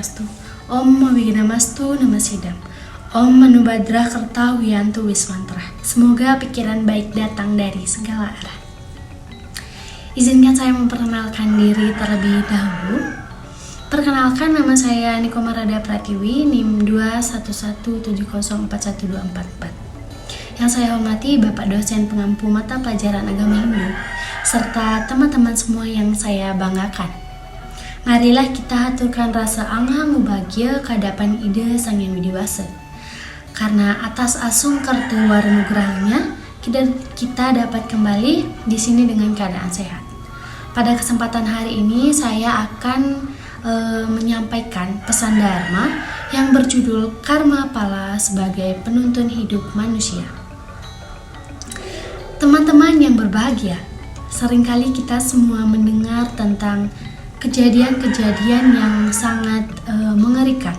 Swastiastu. Om Mawignastu Namasidam. Om Manubhadra Kertawiyantu Wismantra. Semoga pikiran baik datang dari segala arah. Izinkan saya memperkenalkan diri terlebih dahulu. Perkenalkan, nama saya Niko Marada Pratiwi, NIM 21170412444. Yang saya hormati Bapak dosen pengampu mata pelajaran agama Hindu, serta teman-teman semua yang saya banggakan. Marilah kita haturkan rasa anghang bahagia kehadapan ide Sang Yang Widiwasa. Karena atas asung kertuwar nugrahnya, kita dapat kembali di sini dengan keadaan sehat. Pada kesempatan hari ini saya akan menyampaikan pesan Dharma yang berjudul Karma Pala sebagai penuntun hidup manusia. Teman-teman yang berbahagia, seringkali kita semua mendengar tentang kejadian-kejadian yang sangat mengerikan,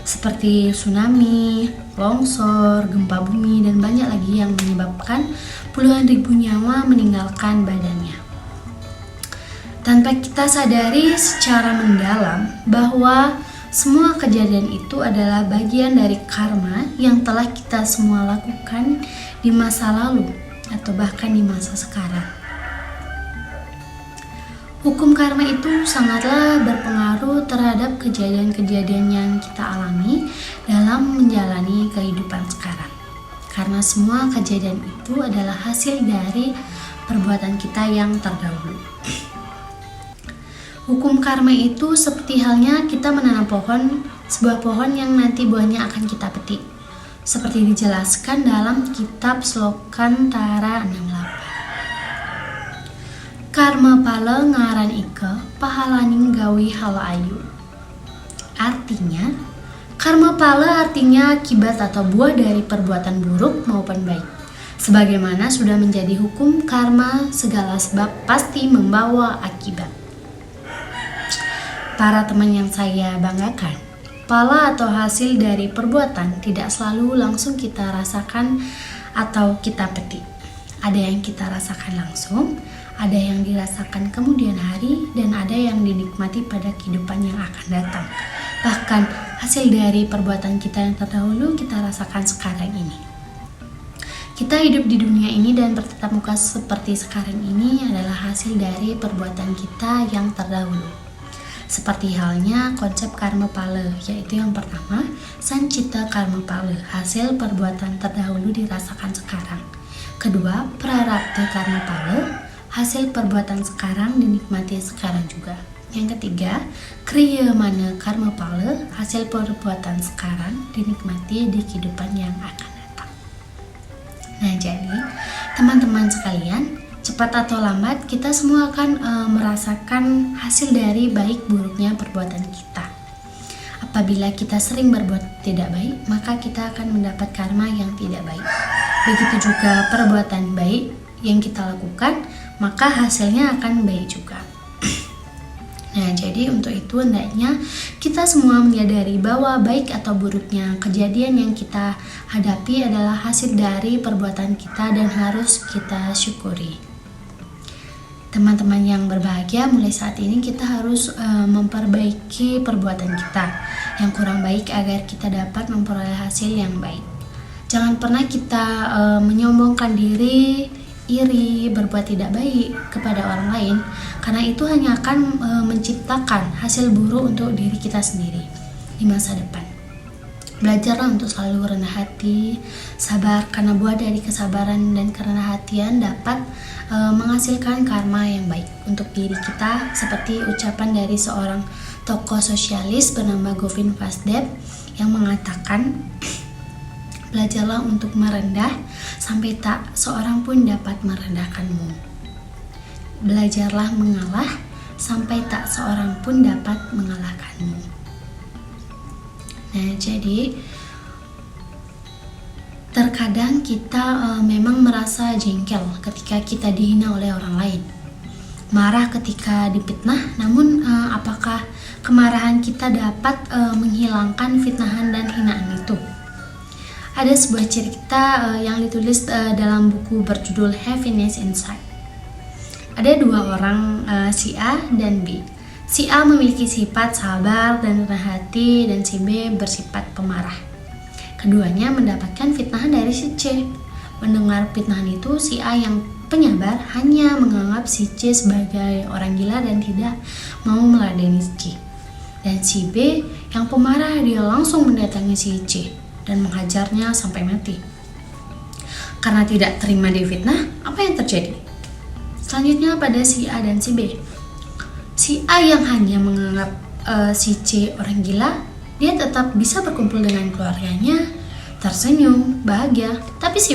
seperti tsunami, longsor, gempa bumi, dan banyak lagi yang menyebabkan puluhan ribu nyawa meninggalkan badannya. Tanpa kita sadari secara mendalam bahwa semua kejadian itu adalah bagian dari karma yang telah kita semua lakukan di masa lalu atau bahkan di masa sekarang. Hukum karma itu sangatlah berpengaruh terhadap kejadian-kejadian yang kita alami dalam menjalani kehidupan sekarang. Karena semua kejadian itu adalah hasil dari perbuatan kita yang terdahulu. Hukum karma itu seperti halnya kita menanam pohon, sebuah pohon yang nanti buahnya akan kita petik. Seperti dijelaskan dalam kitab Slokan Tara 68. Karma pala ngaran ika pahalaning gawi halayu. Artinya, karma pala artinya akibat atau buah dari perbuatan buruk maupun baik. Sebagaimana sudah menjadi hukum karma, segala sebab pasti membawa akibat. Para teman yang saya banggakan, pala atau hasil dari perbuatan tidak selalu langsung kita rasakan atau kita petik. Ada yang kita rasakan langsung, ada yang dirasakan kemudian hari, dan ada yang dinikmati pada kehidupan yang akan datang. Bahkan hasil dari perbuatan kita yang terdahulu kita rasakan sekarang ini. Kita hidup di dunia ini dan bertatap muka seperti sekarang ini adalah hasil dari perbuatan kita yang terdahulu. Seperti halnya konsep karma pala, yaitu yang pertama, sancita karma pala, hasil perbuatan terdahulu dirasakan sekarang. Kedua, prarabdha karma pala, hasil perbuatan sekarang dinikmati sekarang juga. Yang ketiga, kriyamana karma pala, hasil perbuatan sekarang dinikmati di kehidupan yang akan datang. Nah, jadi teman-teman sekalian, cepat atau lambat kita semua akan merasakan hasil dari baik buruknya perbuatan kita. Apabila kita sering berbuat tidak baik, maka kita akan mendapat karma yang tidak baik. Begitu juga perbuatan baik yang kita lakukan, maka hasilnya akan baik juga. Nah, jadi untuk itu hendaknya kita semua menyadari bahwa baik atau buruknya kejadian yang kita hadapi adalah hasil dari perbuatan kita dan harus kita syukuri. Teman-teman yang berbahagia, mulai saat ini kita harus memperbaiki perbuatan kita yang kurang baik agar kita dapat memperoleh hasil yang baik. Jangan pernah kita menyombongkan diri, iri, berbuat tidak baik kepada orang lain, karena itu hanya akan menciptakan hasil buruk untuk diri kita sendiri di masa depan. Belajarlah untuk selalu rendah hati, sabar, karena buah dari kesabaran dan kerendahan hatian dapat menghasilkan karma yang baik untuk diri kita, seperti ucapan dari seorang tokoh sosialis bernama Govind Vasdev yang mengatakan, belajarlah untuk merendah sampai tak seorang pun dapat merendahkanmu. Belajarlah mengalah sampai tak seorang pun dapat mengalahkanmu. Nah, jadi terkadang kita memang merasa jengkel ketika kita dihina oleh orang lain, marah ketika difitnah. Namun apakah kemarahan kita dapat menghilangkan fitnahan dan hinaan itu? Ada sebuah cerita yang ditulis dalam buku berjudul Happiness Inside. Ada dua orang, si A dan B. Si A memiliki sifat sabar dan rendah hati dan si B bersifat pemarah. Keduanya mendapatkan fitnahan dari si C. Mendengar fitnahan itu, si A yang penyabar hanya menganggap si C sebagai orang gila dan tidak mau meladeni si C. Dan si B yang pemarah, dia langsung mendatangi si C dan menghajarnya sampai mati. Karena tidak terima difitnah, apa yang terjadi? Selanjutnya pada si A dan si B. Si A yang hanya menganggap si C orang gila, dia tetap bisa berkumpul dengan keluarganya, tersenyum, bahagia. Tapi si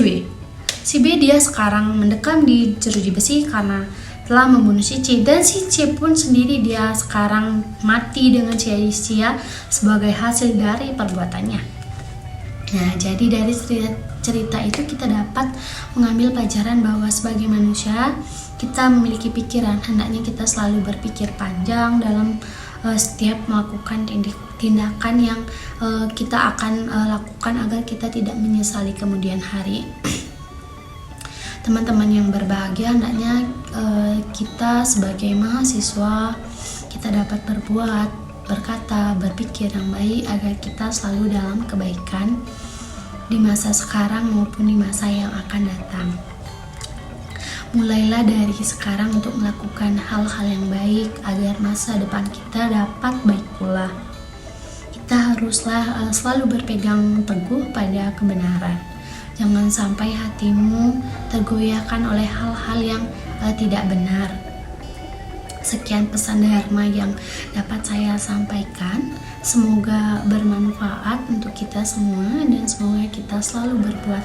B dia sekarang mendekam di jeruji besi karena telah membunuh si C, dan si C pun sendiri dia sekarang mati dengan sia-sia sebagai hasil dari perbuatannya. Nah, jadi dari cerita itu kita dapat mengambil pelajaran bahwa sebagai manusia kita memiliki pikiran, hendaknya kita selalu berpikir panjang dalam setiap melakukan tindakan yang kita akan lakukan agar kita tidak menyesali kemudian hari. Teman-teman yang berbahagia, hendaknya kita sebagai mahasiswa kita dapat berbuat, berkata, berpikir yang baik agar kita selalu dalam kebaikan di masa sekarang maupun di masa yang akan datang. Mulailah dari sekarang untuk melakukan hal-hal yang baik agar masa depan kita dapat baik pula. Kita haruslah selalu berpegang teguh pada kebenaran. Jangan sampai hatimu tergoyahkan oleh hal-hal yang tidak benar. Sekian pesan Dharma yang dapat saya sampaikan. Semoga bermanfaat untuk kita semua dan semoga kita selalu berbuat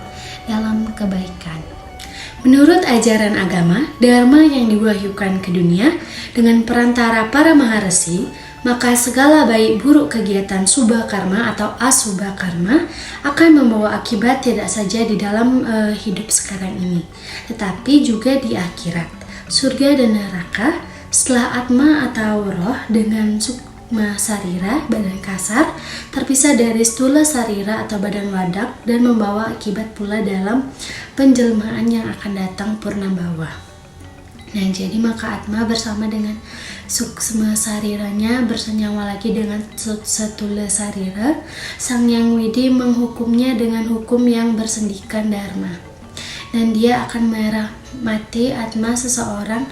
dalam kebaikan. Menurut ajaran agama, dharma yang diwahyukan ke dunia dengan perantara para maharesi, maka segala baik buruk kegiatan subha karma atau asubha karma akan membawa akibat tidak saja di dalam hidup sekarang ini, tetapi juga di akhirat, surga dan neraka. Setelah atma atau roh dengan sukma sarira, badan kasar, terpisah dari stula sarira atau badan wadak dan membawa akibat pula dalam penjelmaan yang akan datang purnambawa. Nah, jadi maka atma bersama dengan suksma sariranya bersenyawa lagi dengan setula sarira. Sang Yang Widi menghukumnya dengan hukum yang bersendikan dharma, dan dia akan merahmati atma seseorang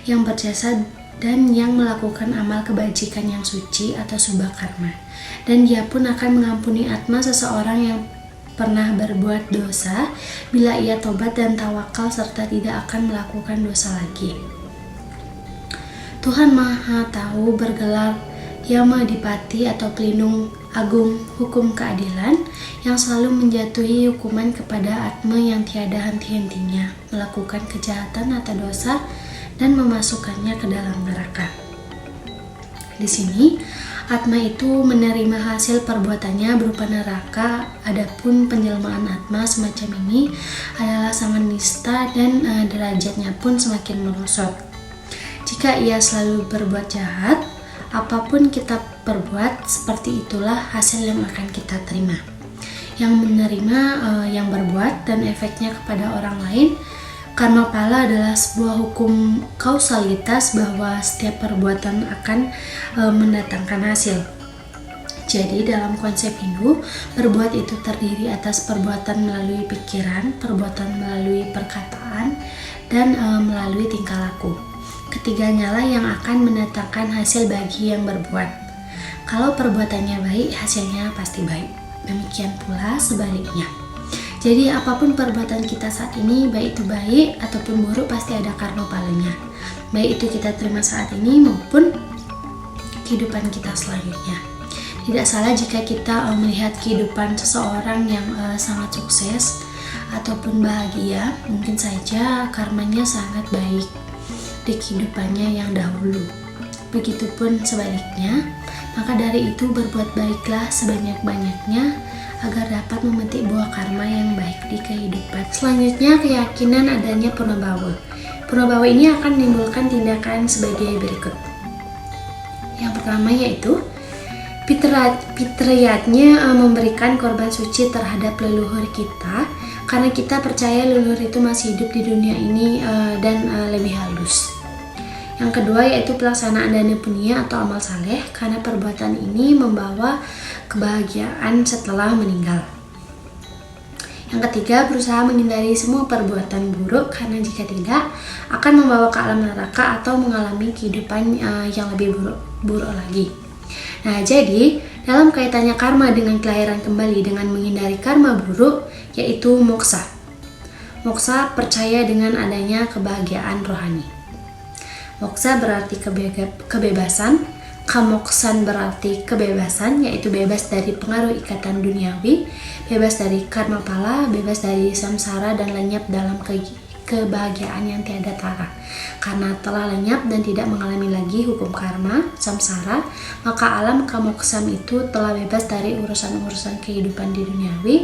yang berjasa dan yang melakukan amal kebajikan yang suci atau subha karma, dan dia pun akan mengampuni atma seseorang yang pernah berbuat dosa bila ia tobat dan tawakal serta tidak akan melakukan dosa lagi. Tuhan Maha Tahu bergelar Yamadipati atau pelindung agung hukum keadilan yang selalu menjatuhi hukuman kepada atma yang tiada henti-hentinya melakukan kejahatan atau dosa dan memasukkannya ke dalam neraka. Di sini atma itu menerima hasil perbuatannya berupa neraka. Adapun penjelmaan atma semacam ini adalah sangat nista dan derajatnya pun semakin merosot. Jika ia selalu berbuat jahat, apapun kita perbuat, seperti itulah hasil yang akan kita terima. Yang menerima yang berbuat dan efeknya kepada orang lain. Karma pala adalah sebuah hukum kausalitas bahwa setiap perbuatan akan mendatangkan hasil. Jadi dalam konsep Hindu, berbuat itu terdiri atas perbuatan melalui pikiran, perbuatan melalui perkataan, dan melalui tingkah laku. Ketiganya lah yang akan mendatangkan hasil bagi yang berbuat. Kalau perbuatannya baik, hasilnya pasti baik. Demikian pula sebaliknya. Jadi apapun perbuatan kita saat ini, baik itu baik ataupun buruk, pasti ada karma palanya. Baik itu kita terima saat ini maupun kehidupan kita selanjutnya. Tidak salah jika kita melihat kehidupan seseorang yang sangat sukses ataupun bahagia, mungkin saja karmanya sangat baik di kehidupannya yang dahulu. Begitupun sebaliknya, maka dari itu berbuat baiklah sebanyak-banyaknya agar dapat memetik buah karma yang baik di kehidupan. Selanjutnya, keyakinan adanya purnambawa. Purnambawa ini akan menimbulkan tindakan sebagai berikut. Yang pertama yaitu fitriyatnya memberikan korban suci terhadap leluhur kita, karena kita percaya leluhur itu masih hidup di dunia ini dan lebih halus. Yang kedua yaitu pelaksanaan dana punya atau amal saleh, karena perbuatan ini membawa kebahagiaan setelah meninggal. Yang ketiga, berusaha menghindari semua perbuatan buruk, karena jika tidak akan membawa ke alam neraka atau mengalami kehidupan yang lebih buruk lagi. Nah, jadi dalam kaitannya karma dengan kelahiran kembali dengan menghindari karma buruk, yaitu moksa. Moksa percaya dengan adanya kebahagiaan rohani. Moksa berarti kebebasan. Kamoksan berarti kebebasan, yaitu bebas dari pengaruh ikatan duniawi, bebas dari karma pala, bebas dari samsara dan lenyap dalam kebahagiaan yang tiada tara. Karena telah lenyap dan tidak mengalami lagi hukum karma, samsara, maka alam kamoksam itu telah bebas dari urusan-urusan kehidupan di duniawi,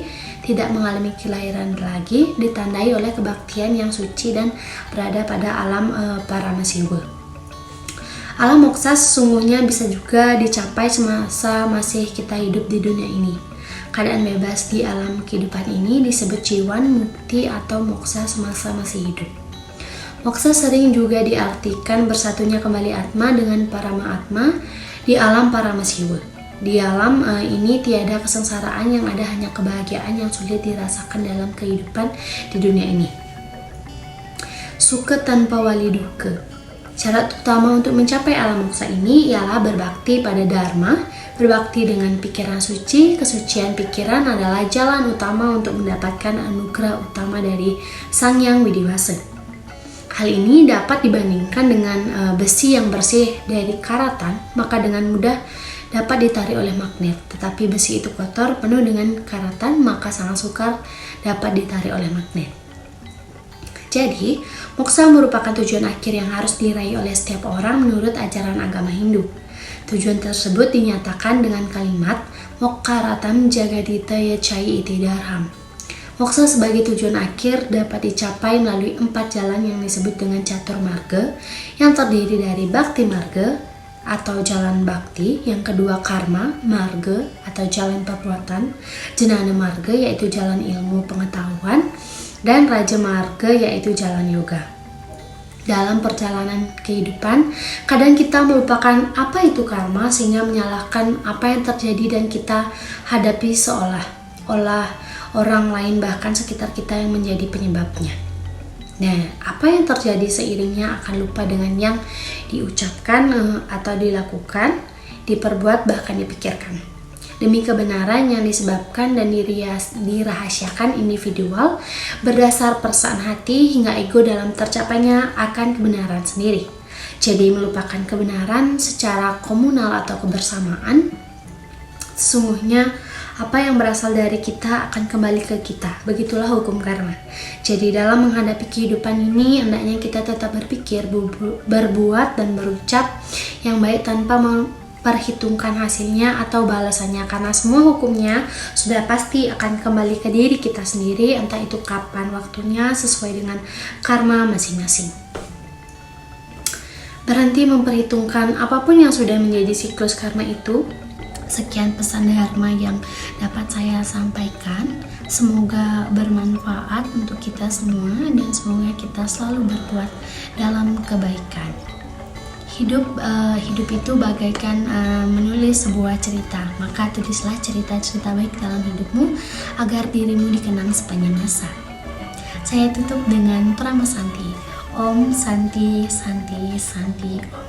tidak mengalami kelahiran lagi, ditandai oleh kebaktian yang suci dan berada pada alam paramasiwa. Alam moksa sesungguhnya bisa juga dicapai semasa masih kita hidup di dunia ini. Keadaan bebas di alam kehidupan ini disebut jiwan mukti atau moksa semasa masih hidup. Moksa sering juga diartikan bersatunya kembali atma dengan parama atma di alam paramasiwa. Di alam ini tiada kesengsaraan, yang ada hanya kebahagiaan yang sulit dirasakan dalam kehidupan di dunia ini. Suka tanpa wali duka. Syarat utama untuk mencapai alam moksa ini ialah berbakti pada dharma. Berbakti dengan pikiran suci. Kesucian pikiran adalah jalan utama untuk mendapatkan anugerah utama dari Sang Yang Widiwasa. Hal ini dapat dibandingkan dengan besi yang bersih dari karatan, maka dengan mudah dapat ditarik oleh magnet. Tetapi besi itu kotor, penuh dengan karatan, maka sangat sukar dapat ditarik oleh magnet. Jadi, moksa merupakan tujuan akhir yang harus diraih oleh setiap orang menurut ajaran agama Hindu. Tujuan tersebut dinyatakan dengan kalimat Mokkaratam Jagadita Yacai Iti Dharham. Moksa sebagai tujuan akhir dapat dicapai melalui 4 jalan yang disebut dengan catur marga, yang terdiri dari bhakti marga atau jalan bakti, yang kedua karma marga atau jalan perbuatan, jnana marga yaitu jalan ilmu pengetahuan, dan raja marga yaitu jalan yoga. Dalam perjalanan kehidupan, kadang kita melupakan apa itu karma sehingga menyalahkan apa yang terjadi dan kita hadapi seolah-olah orang lain bahkan sekitar kita yang menjadi penyebabnya. Nah, apa yang terjadi seiringnya akan lupa dengan yang diucapkan atau dilakukan, diperbuat bahkan dipikirkan. Demi kebenaran yang disebabkan dan dirahasiakan individual berdasar perasaan hati hingga ego dalam tercapainya akan kebenaran sendiri. Jadi melupakan kebenaran secara komunal atau kebersamaan, sesungguhnya apa yang berasal dari kita akan kembali ke kita. Begitulah hukum karma. Jadi dalam menghadapi kehidupan ini, hendaknya kita tetap berpikir, berbuat dan berucap yang baik tanpa perhitungkan hasilnya atau balasannya, karena semua hukumnya sudah pasti akan kembali ke diri kita sendiri, entah itu kapan waktunya sesuai dengan karma masing-masing. Berhenti memperhitungkan apapun yang sudah menjadi siklus karma itu. Sekian pesan dharma yang dapat saya sampaikan. Semoga bermanfaat untuk kita semua dan semoga kita selalu berbuat dalam kebaikan. Hidup itu bagaikan menulis sebuah cerita, maka tulislah cerita-cerita baik dalam hidupmu agar dirimu dikenang sepanjang masa. Saya tutup dengan Prama Santi. Om Santi Santi Santi Om.